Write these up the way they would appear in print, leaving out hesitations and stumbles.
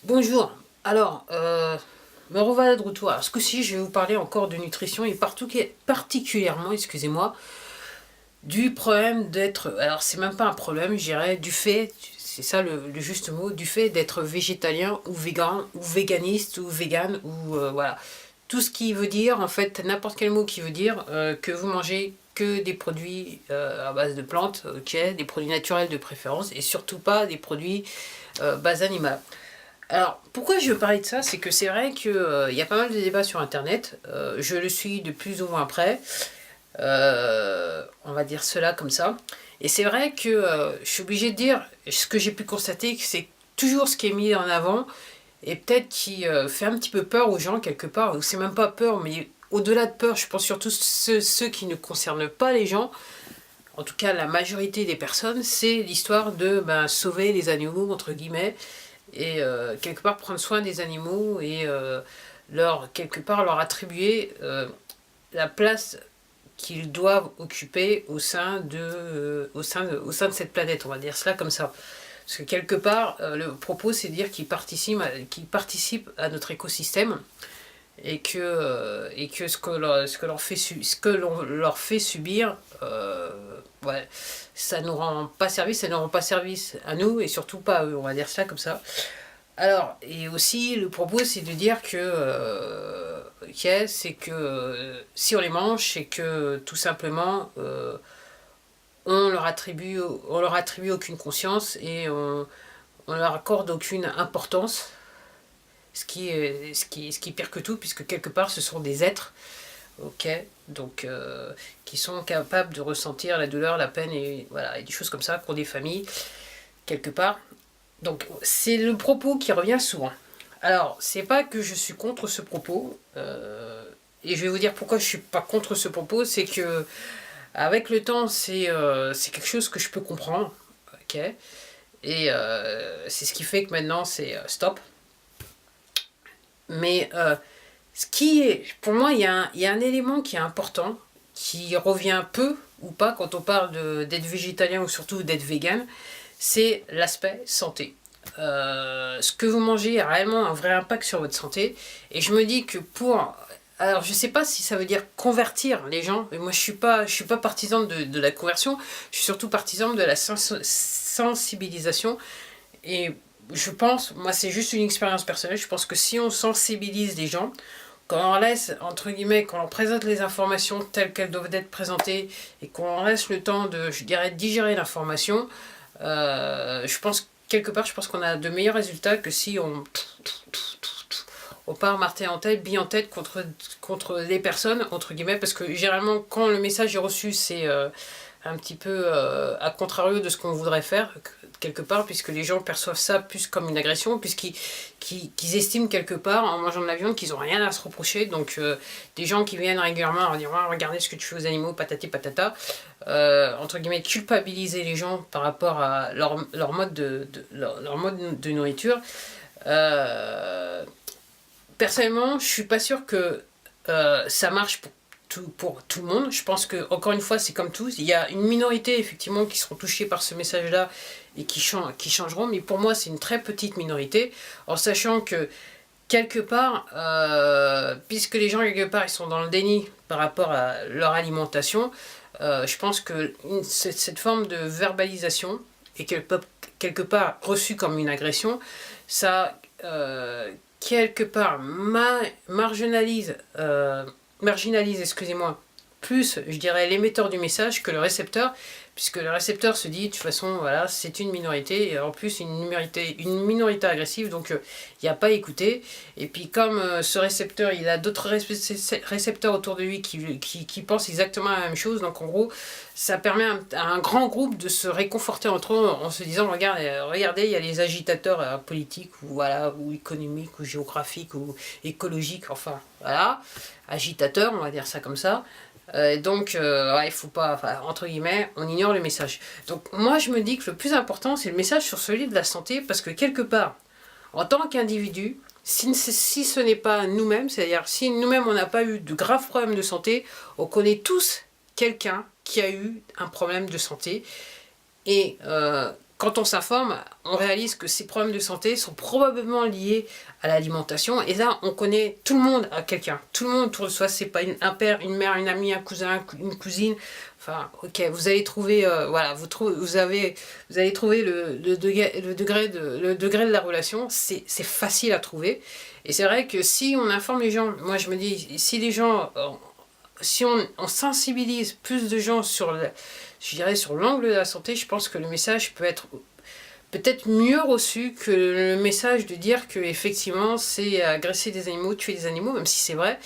Bonjour, alors, me revoilà de retour. Alors, ce coup-ci, je vais vous parler encore de nutrition et particulièrement, excusez-moi, du problème d'être... Alors, c'est même pas un problème, je dirais, du fait, c'est ça le juste mot, du fait d'être végétalien ou végan, ou véganiste, ou vegan, ou voilà. Tout ce qui veut dire, en fait, n'importe quel mot qui veut dire que vous mangez que des produits à base de plantes, ok, des produits naturels de préférence, et surtout pas des produits base animale. Alors, pourquoi je veux parler de ça? C'est que c'est vrai qu'il y a pas mal de débats sur Internet. Je le suis de plus ou moins près. On va dire cela comme ça. Et c'est vrai que je suis obligé de dire, ce que j'ai pu constater, que c'est toujours ce qui est mis en avant, et peut-être qui fait un petit peu peur aux gens quelque part, ou c'est même pas peur, mais au-delà de peur, je pense surtout ceux qui ne concernent pas les gens, en tout cas la majorité des personnes, c'est l'histoire de sauver les animaux, entre guillemets, et quelque part prendre soin des animaux et quelque part leur attribuer la place qu'ils doivent occuper au sein de cette planète, on va dire cela comme ça. Parce que quelque part, le propos c'est de dire qu'ils participent à notre écosystème et que ce que l'on leur fait subir, ouais, ça nous rend pas service, ça ne rend pas service à nous et surtout pas à eux, on va dire ça comme ça. Alors, et aussi, le propos, c'est de dire que, ok, c'est que si on les mange, c'est que tout simplement, on leur attribue aucune conscience et on leur accorde aucune importance, ce qui est pire que tout, puisque quelque part, ce sont des êtres, ok, donc, qui sont capables de ressentir la douleur, la peine et voilà, et des choses comme ça, pour des familles, quelque part. Donc c'est le propos qui revient souvent. Alors, c'est pas que je suis contre ce propos, et je vais vous dire pourquoi je suis pas contre ce propos, c'est que avec le temps, c'est quelque chose que je peux comprendre, ok, et c'est ce qui fait que maintenant c'est stop. Mais ce qui est, pour moi, il y a un élément qui est important, qui revient peu ou pas quand on parle d'être végétalien ou surtout d'être vegan, c'est l'aspect santé. Ce que vous mangez a réellement un vrai impact sur votre santé. Et je me dis que pour... Alors je sais pas si ça veut dire convertir les gens, mais moi je suis pas partisan de la conversion, je suis surtout partisan de la sensibilisation. Et je pense, moi c'est juste une expérience personnelle, je pense que si on sensibilise les gens, quand on laisse, entre guillemets, quand on présente les informations telles qu'elles doivent être présentées et qu'on laisse le temps de, je dirais, digérer l'information, je pense, quelque part, je pense qu'on a de meilleurs résultats que si on part marteler en tête, bille en tête contre les personnes, entre guillemets, parce que généralement, quand le message est reçu, c'est un petit peu à contrario de ce qu'on voudrait faire, quelque part, puisque les gens perçoivent ça plus comme une agression, puisqu'ils estiment quelque part, en mangeant de la viande, qu'ils n'ont rien à se reprocher. Donc, des gens qui viennent régulièrement leur dire ah, regardez ce que tu fais aux animaux, patati patata, entre guillemets, culpabiliser les gens par rapport à leur mode leur mode de nourriture. Euh, Personnellement, je suis pas sûr que ça marche pour tout le monde. Je pense que, encore une fois, c'est comme tout. Il y a une minorité, effectivement, qui seront touchés par ce message-là et qui changeront. Mais pour moi, c'est une très petite minorité. En sachant que, quelque part, puisque les gens, quelque part, ils sont dans le déni par rapport à leur alimentation, je pense que cette forme de verbalisation est quelque part reçue comme une agression. Ça, quelque part, marginalise, excusez-moi, plus, je dirais, l'émetteur du message que le récepteur, puisque le récepteur se dit, de toute façon, voilà, c'est une minorité, et en plus une minorité agressive, donc il n'y a pas à écouter. Et puis comme ce récepteur, il a d'autres récepteurs autour de lui qui pensent exactement la même chose, donc en gros, ça permet à un grand groupe de se réconforter entre eux en se disant, regardez, il y a les agitateurs politiques, ou, voilà, ou économiques, ou géographiques, ou écologiques, enfin, voilà, agitateurs, on va dire ça comme ça. Donc, ouais, il faut pas, enfin, entre guillemets, on ignore le message. Donc, moi, je me dis que le plus important, c'est le message sur celui de la santé, parce que quelque part, en tant qu'individu, si ce n'est pas nous-mêmes, c'est-à-dire si nous-mêmes on n'a pas eu de graves problèmes de santé, on connaît tous quelqu'un qui a eu un problème de santé. Et quand on s'informe, on réalise que ces problèmes de santé sont probablement liés à l'alimentation. Et là, on connaît, tout le monde a quelqu'un. Tout le monde autour de soi, c'est pas un père, une mère, une amie, un cousin, une cousine. Enfin, ok, vous allez trouver, voilà, vous allez trouver le degré de la relation. C'est facile à trouver. Et c'est vrai que si on informe les gens, moi je me dis, si les gens, si on sensibilise plus de gens sur je dirais sur l'angle de la santé, je pense que le message peut être peut-être mieux reçu que le message de dire que effectivement c'est agresser des animaux, tuer des animaux, même si c'est vrai.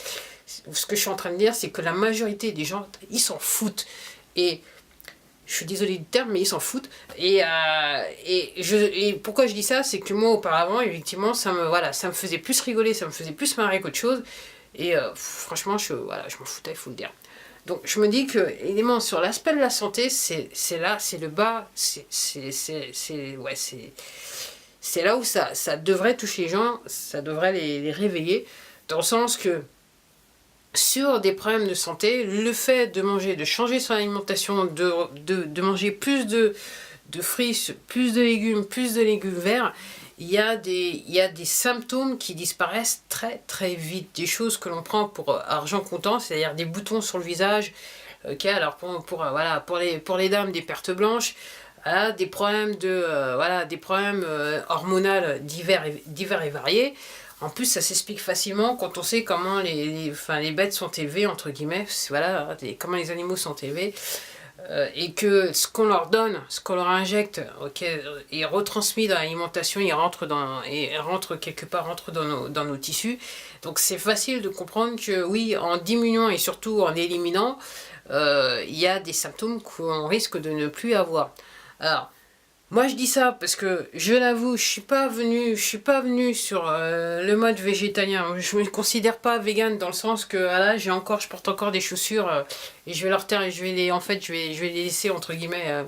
Ce que je suis en train de dire, c'est que la majorité des gens, ils s'en foutent. Et je suis désolée du terme, mais ils s'en foutent. Et pourquoi je dis ça, c'est que moi auparavant, effectivement, ça me faisait plus rigoler, ça me faisait plus marrer qu'autre chose. Et franchement, je m'en foutais, il faut le dire. Donc je me dis que, évidemment, sur l'aspect de la santé, c'est là, c'est le bas, c'est là où ça devrait toucher les gens, ça devrait les réveiller, dans le sens que sur des problèmes de santé, le fait de manger, de changer son alimentation, de manger plus de fruits, plus de légumes verts, il y a des symptômes qui disparaissent très très vite. Des choses que l'on prend pour argent comptant, c'est-à-dire des boutons sur le visage, alors pour les dames, des pertes blanches, voilà, des problèmes hormonaux divers et variés. En plus, ça s'explique facilement quand on sait comment les bêtes sont élevées, entre guillemets, voilà, comment les animaux sont élevés. Et que ce qu'on leur donne, ce qu'on leur injecte, est retransmis dans l'alimentation, il rentre dans nos tissus. Donc c'est facile de comprendre que oui, en diminuant et surtout en éliminant, il y a des symptômes qu'on risque de ne plus avoir. Alors, moi je dis ça parce que je l'avoue, je suis pas venu sur le mode végétalien. Je me considère pas vegan dans le sens que là je porte encore des chaussures et je vais les laisser entre guillemets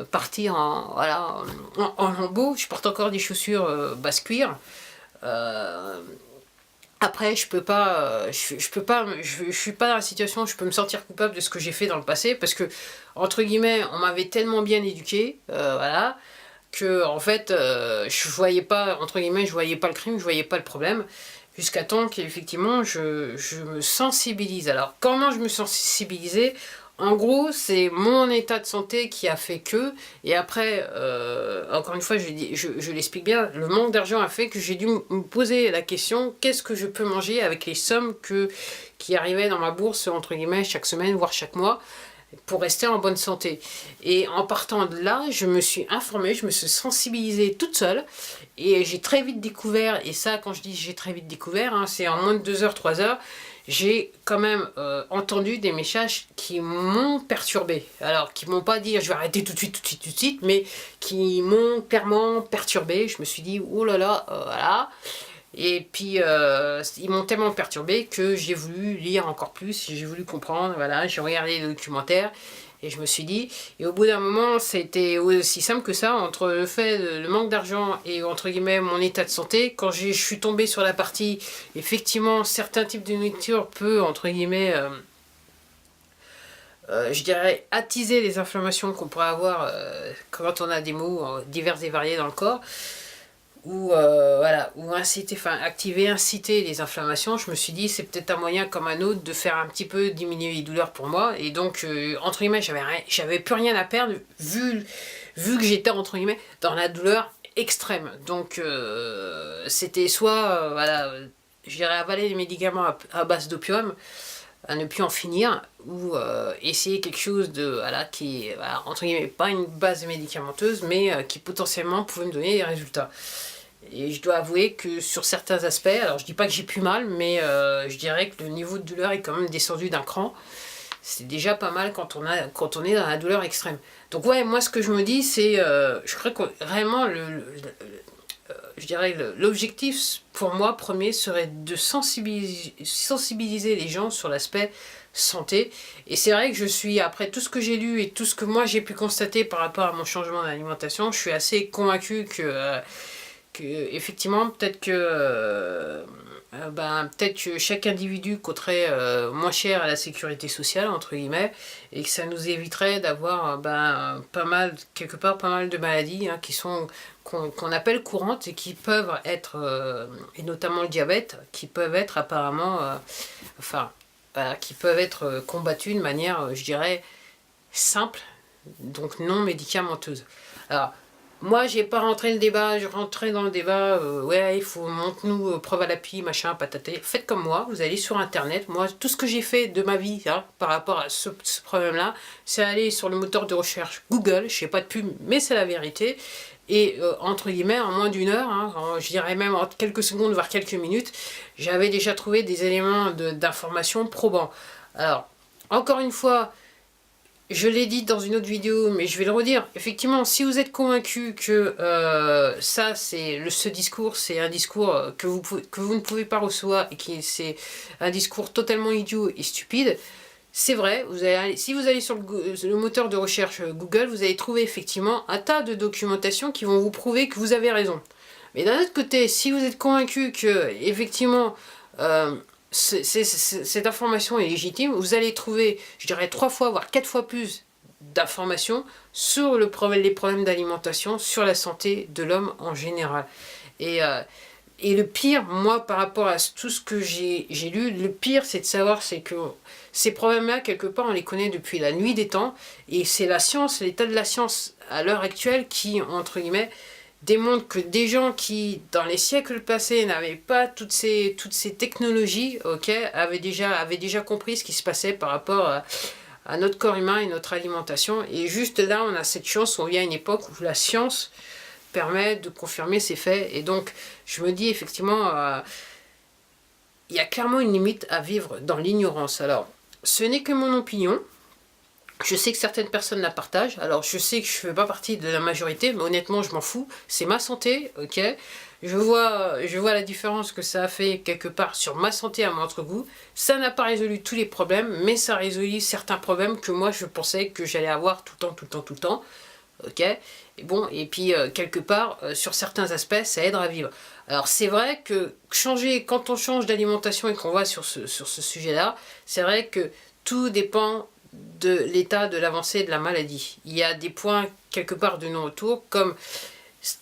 partir en lambeaux. Je porte encore des chaussures basse cuir. Après, je suis pas dans la situation où je peux me sentir coupable de ce que j'ai fait dans le passé, parce que, entre guillemets, on m'avait tellement bien éduqué, voilà, que, en fait, je voyais pas le crime, je voyais pas le problème, jusqu'à temps qu'effectivement, je me sensibilise. Alors, comment je me sensibilisais ? En gros, c'est mon état de santé qui a fait que, et après, encore une fois, je l'explique bien, le manque d'argent a fait que j'ai dû me poser la question, qu'est-ce que je peux manger avec les sommes qui arrivaient dans ma bourse, entre guillemets, chaque semaine, voire chaque mois, pour rester en bonne santé. Et en partant de là, je me suis informée, je me suis sensibilisée toute seule, et j'ai très vite découvert, et ça, quand je dis j'ai très vite découvert, hein, c'est en moins de 2 heures, 3 heures, j'ai quand même entendu des messages qui m'ont perturbé. Alors, qui m'ont pas dit je vais arrêter tout de suite, mais qui m'ont clairement perturbé. Je me suis dit, oh là là, voilà. Et puis, ils m'ont tellement perturbé que j'ai voulu lire encore plus, j'ai voulu comprendre, voilà, j'ai regardé les documentaires. Et je me suis dit, et au bout d'un moment, c'était aussi simple que ça, entre le manque d'argent et entre guillemets mon état de santé, quand je suis tombée sur la partie, effectivement, certains types de nourriture peuvent, entre guillemets, je dirais, attiser les inflammations qu'on pourrait avoir quand on a des maux divers et variés dans le corps, ou inciter les inflammations. Je me suis dit c'est peut-être un moyen comme un autre de faire un petit peu diminuer les douleurs pour moi, et donc entre guillemets j'avais plus rien à perdre vu que j'étais entre guillemets dans la douleur extrême. Donc c'était soit je dirais avaler des médicaments à base d'opium à ne plus en finir, ou essayer quelque chose qui est entre guillemets pas une base médicamenteuse, mais qui potentiellement pouvait me donner des résultats. Et je dois avouer que sur certains aspects, alors je dis pas que j'ai plus mal, mais je dirais que le niveau de douleur est quand même descendu d'un cran. C'est déjà pas mal quand on est dans la douleur extrême. Donc ouais, moi ce que je me dis, c'est, je crois que vraiment je dirais l'objectif pour moi premier serait de sensibiliser les gens sur l'aspect santé. Et c'est vrai que je suis, après tout ce que j'ai lu et tout ce que moi j'ai pu constater par rapport à mon changement d'alimentation, je suis assez convaincue effectivement, peut-être que chaque individu coûterait moins cher à la sécurité sociale, entre guillemets, et que ça nous éviterait d'avoir quelque part pas mal de maladies hein, qu'on appelle courantes et qui peuvent être, et notamment le diabète, qui peuvent être apparemment, qui peuvent être combattues de manière, je dirais, simple, donc non médicamenteuse. Alors, moi, j'ai pas rentré le débat, je rentrais dans le débat, ouais, il faut montre-nous preuve à l'appui, machin, pataté. Faites comme moi, vous allez sur internet. Moi, tout ce que j'ai fait de ma vie hein, par rapport à ce problème-là, c'est aller sur le moteur de recherche Google, je sais pas de pub, mais c'est la vérité. Et entre guillemets, en moins d'une heure, hein, je dirais même en quelques secondes, voire quelques minutes, j'avais déjà trouvé des éléments d'information probants. Alors, encore une fois, je l'ai dit dans une autre vidéo, mais je vais le redire. Effectivement, si vous êtes convaincu que ce discours, c'est un discours que vous ne pouvez pas recevoir et que c'est un discours totalement idiot et stupide, c'est vrai. Si vous allez sur le moteur de recherche Google, vous allez trouver effectivement un tas de documentations qui vont vous prouver que vous avez raison. Mais d'un autre côté, si vous êtes convaincu que effectivement cette information est légitime, vous allez trouver, je dirais, 3 fois, voire 4 fois plus d'informations sur les problèmes d'alimentation, sur la santé de l'homme en général. Et le pire, moi, par rapport à tout ce que j'ai lu, le pire, c'est de savoir, c'est que ces problèmes-là, quelque part, on les connaît depuis la nuit des temps, et c'est la science, l'état de la science à l'heure actuelle qui, entre guillemets, démontre que des gens qui, dans les siècles passés, n'avaient pas toutes ces technologies, avaient déjà compris ce qui se passait par rapport à notre corps humain et notre alimentation. Et juste là, on a cette chance, on vient à une époque où la science permet de confirmer ces faits. Et donc, je me dis effectivement, il y a clairement une limite à vivre dans l'ignorance. Alors, ce n'est que mon opinion. Je sais que certaines personnes la partagent, alors je sais que je ne fais pas partie de la majorité, mais honnêtement je m'en fous, c'est ma santé, ok. Je vois la différence que ça a fait quelque part sur ma santé à mon goût. Ça n'a pas résolu tous les problèmes, mais ça a résolu certains problèmes que moi je pensais que j'allais avoir tout le temps, ok. Et bon, et puis quelque part, sur certains aspects, ça aide à vivre. Alors c'est vrai que quand on change d'alimentation et qu'on va sur ce sujet-là, c'est vrai que tout dépend de l'état de l'avancée de la maladie. Il y a des points quelque part de non-retour, comme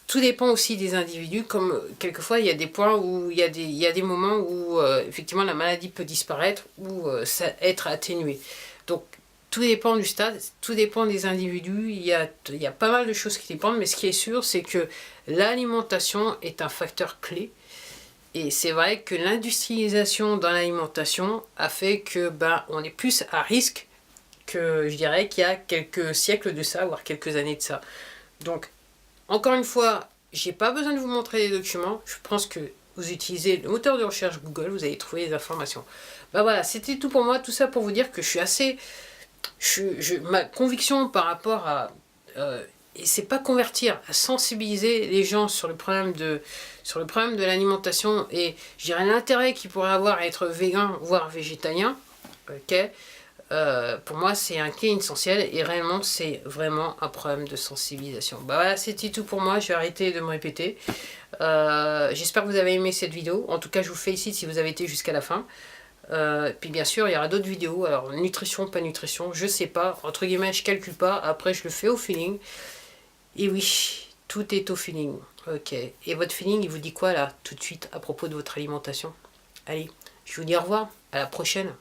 tout dépend aussi des individus, comme quelquefois il y a des points où il y a des moments où effectivement la maladie peut disparaître ou être atténuée. Donc tout dépend du stade, tout dépend des individus, il y a pas mal de choses qui dépendent, mais ce qui est sûr c'est que l'alimentation est un facteur clé. Et c'est vrai que l'industrialisation dans l'alimentation a fait que on est plus à risque que je dirais qu'il y a quelques siècles de ça, voire quelques années de ça. Donc, encore une fois, j'ai pas besoin de vous montrer les documents. Je pense que vous utilisez le moteur de recherche Google, vous allez trouver les informations. Voilà, c'était tout pour moi. Tout ça pour vous dire que je suis assez... ma conviction par rapport à... et c'est pas convertir, à sensibiliser les gens sur le problème de l'alimentation et je dirais l'intérêt qu'il pourrait avoir à être végan, voire végétalien, ok. Pour moi c'est un clé essentiel et réellement c'est vraiment un problème de sensibilisation. Voilà, c'était tout pour moi, je vais arrêter de me répéter. J'espère que vous avez aimé cette vidéo, en tout cas je vous félicite si vous avez été jusqu'à la fin. Puis bien sûr il y aura d'autres vidéos, alors nutrition, pas nutrition, je sais pas, entre guillemets je calcule pas, après je le fais au feeling. Et oui, tout est au feeling, ok. Et votre feeling il vous dit quoi là, tout de suite à propos de votre alimentation? Allez, je vous dis au revoir, à la prochaine.